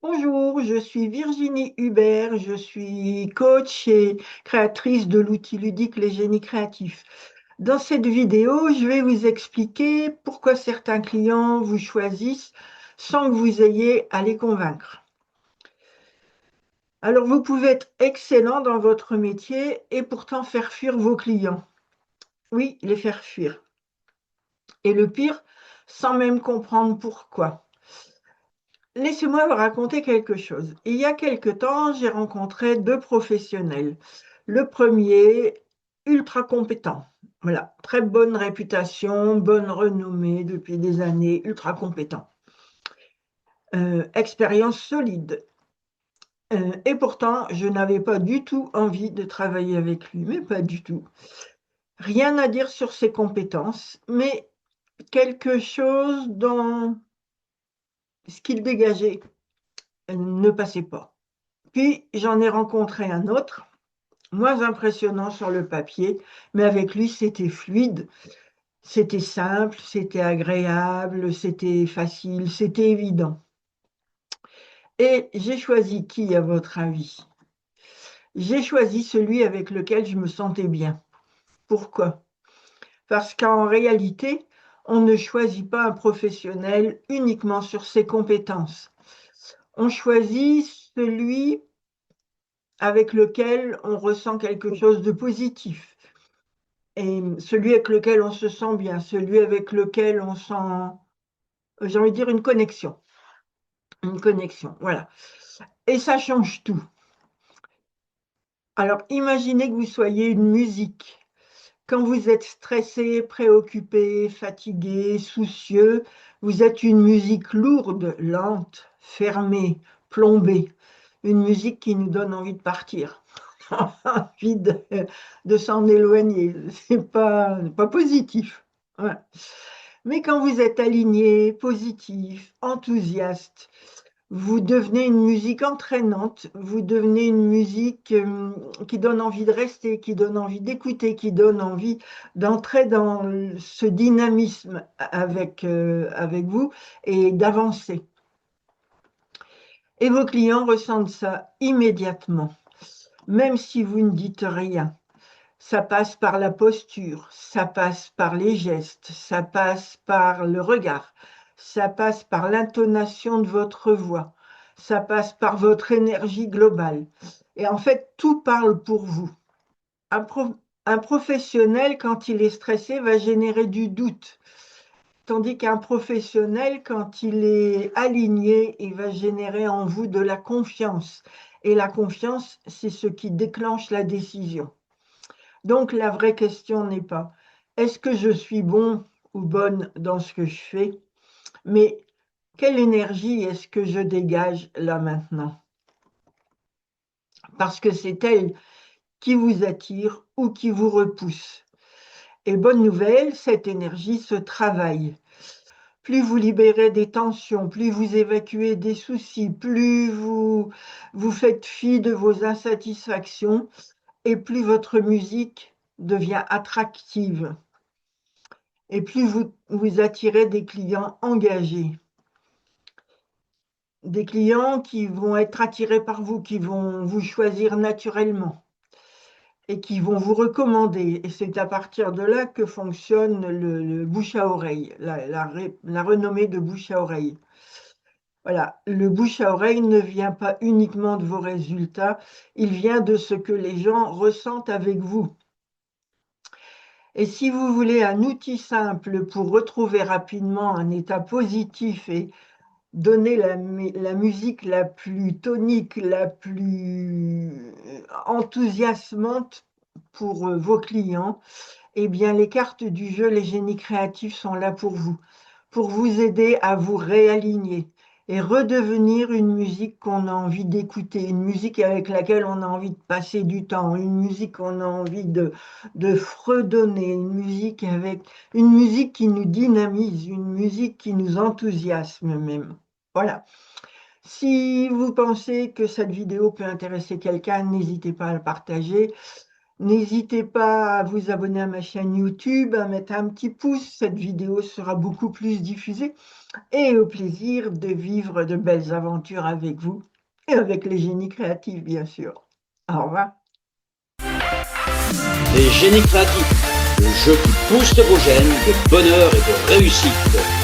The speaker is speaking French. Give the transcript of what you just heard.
Bonjour, je suis Virginie Hubert, je suis coach et créatrice de l'outil ludique Les Génies Créatifs. Dans cette vidéo, je vais vous expliquer pourquoi certains clients vous choisissent sans que vous ayez à les convaincre. Alors, vous pouvez être excellent dans votre métier et pourtant faire fuir vos clients. Oui, les faire fuir. Et le pire, sans même comprendre pourquoi. Laissez-moi vous raconter quelque chose. Il y a quelque temps, j'ai rencontré deux professionnels. Le premier, ultra compétent. Voilà, très bonne réputation, bonne renommée depuis des années, ultra compétent. Expérience solide. Et pourtant, je n'avais pas du tout envie de travailler avec lui, mais pas du tout. Rien à dire sur ses compétences, mais quelque chose dans ce qu'il dégageait ne passait pas. Puis j'en ai rencontré un autre, moins impressionnant sur le papier, mais avec lui c'était fluide, c'était simple, c'était agréable, c'était facile, c'était évident. Et j'ai choisi qui, à votre avis? J'ai choisi celui avec lequel je me sentais bien. Pourquoi? Parce qu'en réalité, on ne choisit pas un professionnel uniquement sur ses compétences. On choisit celui avec lequel on ressent quelque chose de positif. Et celui avec lequel on se sent bien, celui avec lequel on sent, j'ai envie de dire, une connexion. Une connexion, voilà. Et ça change tout. Alors, imaginez que vous soyez une musique. Quand vous êtes stressé, préoccupé, fatigué, soucieux, vous êtes une musique lourde, lente, fermée, plombée. Une musique qui nous donne envie de partir, envie de s'en éloigner. C'est pas positif. Ouais. Mais quand vous êtes aligné, positif, enthousiaste, vous devenez une musique entraînante, vous devenez une musique qui donne envie de rester, qui donne envie d'écouter, qui donne envie d'entrer dans ce dynamisme avec vous et d'avancer. Et vos clients ressentent ça immédiatement, même si vous ne dites rien. Ça passe par la posture, ça passe par les gestes, ça passe par le regard, ça passe par l'intonation de votre voix, ça passe par votre énergie globale. Et en fait, tout parle pour vous. Un, un professionnel, quand il est stressé, va générer du doute, tandis qu'un professionnel, quand il est aligné, il va générer en vous de la confiance. Et la confiance, c'est ce qui déclenche la décision. Donc la vraie question n'est pas est-ce que je suis bon ou bonne dans ce que je fais, mais quelle énergie est-ce que je dégage là maintenant? Parce que c'est elle qui vous attire ou qui vous repousse. Et bonne nouvelle, cette énergie se travaille. Plus vous libérez des tensions, plus vous évacuez des soucis, plus vous faites fi de vos insatisfactions, et plus votre musique devient attractive. Et plus vous attirez des clients engagés, des clients qui vont être attirés par vous, qui vont vous choisir naturellement et qui vont vous recommander. Et c'est à partir de là que fonctionne le bouche à oreille, la renommée de bouche à oreille. Voilà, le bouche à oreille ne vient pas uniquement de vos résultats, il vient de ce que les gens ressentent avec vous. Et si vous voulez un outil simple pour retrouver rapidement un état positif et donner la musique la plus tonique, la plus enthousiasmante pour vos clients, eh bien, les cartes du jeu, les génies créatifs sont là pour vous aider à vous réaligner et redevenir une musique qu'on a envie d'écouter, une musique avec laquelle on a envie de passer du temps, une musique qu'on a envie de fredonner, une musique qui nous dynamise, une musique qui nous enthousiasme même. Voilà. Si vous pensez que cette vidéo peut intéresser quelqu'un, n'hésitez pas à la partager. N'hésitez pas à vous abonner à ma chaîne YouTube, à mettre un petit pouce, cette vidéo sera beaucoup plus diffusée et au plaisir de vivre de belles aventures avec vous et avec les génies créatifs, bien sûr. Au revoir. Les génies créatifs, le jeu qui booste vos gènes de bonheur et de réussite.